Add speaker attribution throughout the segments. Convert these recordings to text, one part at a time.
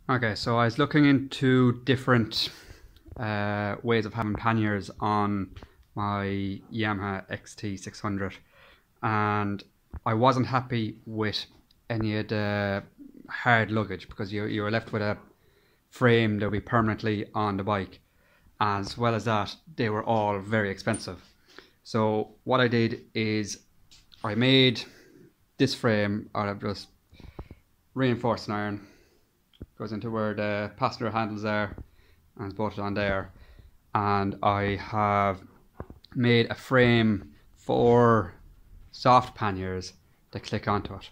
Speaker 1: Okay, so I was looking into different ways of having panniers on my Yamaha XT600, and I wasn't happy with any of the hard luggage because you were left with a frame that would be permanently on the bike. As well as that, they were all very expensive. So what I did is I made this frame out of just reinforced iron. Goes into where the passenger handles are and it's bolted on there, and I have made a frame for soft panniers that click onto it.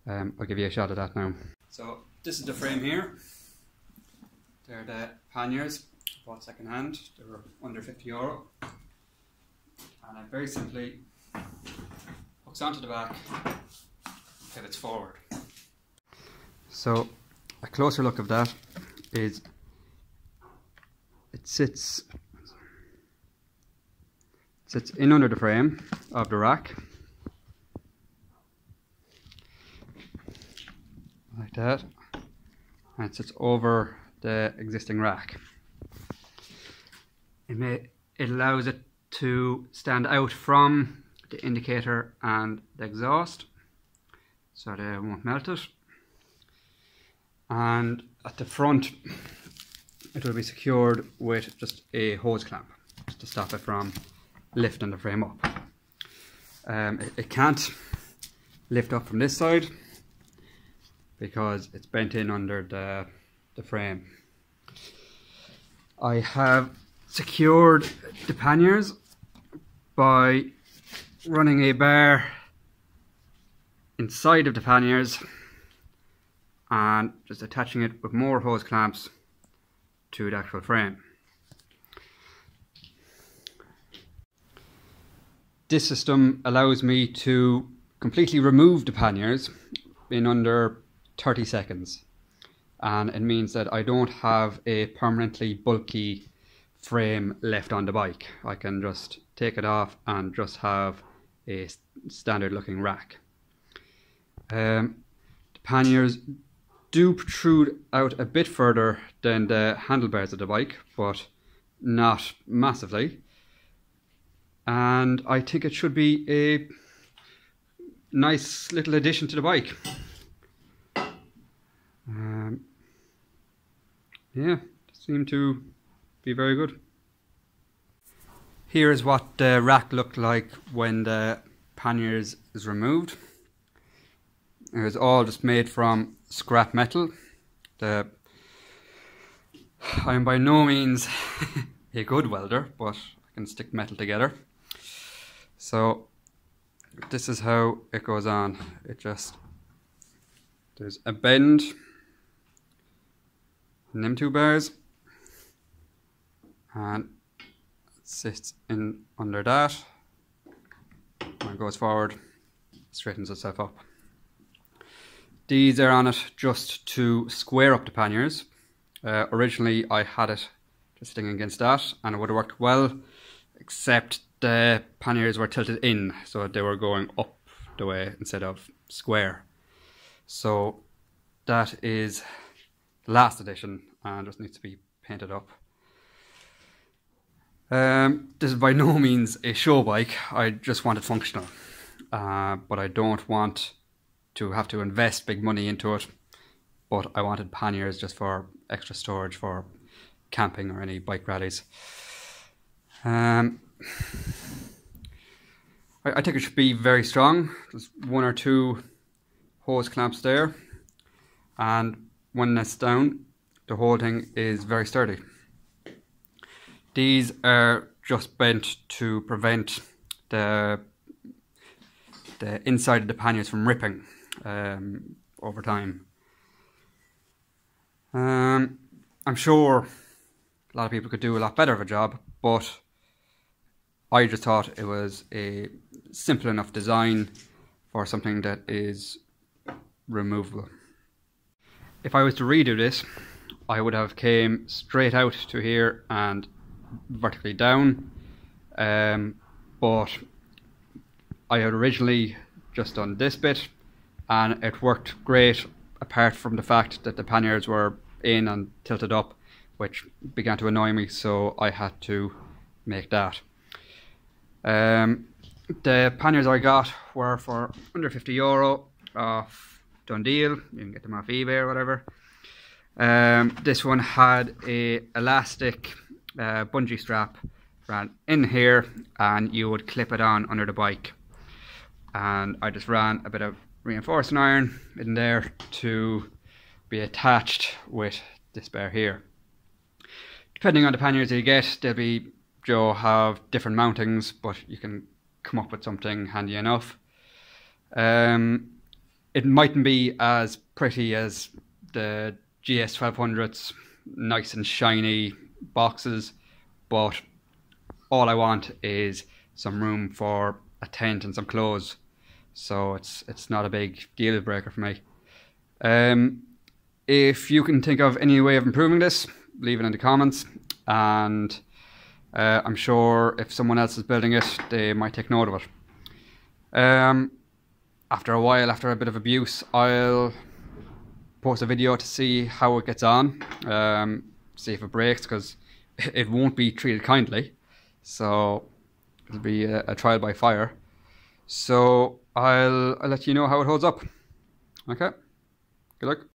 Speaker 1: I'll give you a shot of that now. So this is the frame here. They're the panniers, bought second hand. They were under €50, and I very simply hooks onto the back, pivots forward. So a closer look of that is it sits in under the frame of the rack like that, and it sits over the existing rack. It allows it to stand out from the indicator and the exhaust so they won't melt it. And at the front it will be secured with just a hose clamp just to stop it from lifting the frame up. It can't lift up from this side because it's bent in under the frame. I have secured the panniers by running a bar inside of the panniers and just attaching it with more hose clamps to the actual frame. This system allows me to completely remove the panniers in under 30 seconds, and it means that I don't have a permanently bulky frame left on the bike. I can just take it off and just have a standard looking rack. The panniers do protrude out a bit further than the handlebars of the bike, but not massively, and I think it should be a nice little addition to the bike. Yeah, seem to be very good. Here is what the rack looked like when the panniers is removed. It was all just made from scrap metal. I am by no means a good welder, but I can stick metal together. So this is how it goes on. There's a bend in them two bars, and it sits in under that, and it goes forward, straightens itself up. These are on it just to square up the panniers. Originally I had it just sitting against that and it would have worked well, except the panniers were tilted in, so they were going up the way instead of square. So that is the last edition and just needs to be painted up. This is by no means a show bike. I just want it functional, but I don't want to have to invest big money into it. But I wanted panniers just for extra storage for camping or any bike rallies. I think it should be very strong. There's one or two hose clamps there, and when that's down, the whole thing is very sturdy. These are just bent to prevent the inside of the panniers from ripping over time. I'm sure a lot of people could do a lot better of a job, but I just thought it was a simple enough design for something that is removable. If I was to redo this, I would have came straight out to here and vertically down, but I had originally just done this bit and it worked great, apart from the fact that the panniers were in and tilted up, which began to annoy me, so I had to make that. The panniers I got were for under €50 off Done Deal. You can get them off eBay or whatever. This one had a elastic bungee strap ran in here, and you would clip it on under the bike. And I just ran a bit of reinforcing iron in there to be attached with this bar here. Depending on the panniers you get, they'll have different mountings, but you can come up with something handy enough. It mightn't be as pretty as the GS 1200's nice and shiny boxes, but all I want is some room for a tent and some clothes, so it's not a big deal breaker for me. If you can think of any way of improving this, leave it in the comments, and I'm sure if someone else is building it, they might take note of it. After a while, after a bit of abuse, I'll post a video to see how it gets on, see if it breaks, because it won't be treated kindly, so it'll be a trial by fire. So I'll let you know how it holds up. Okay, good luck.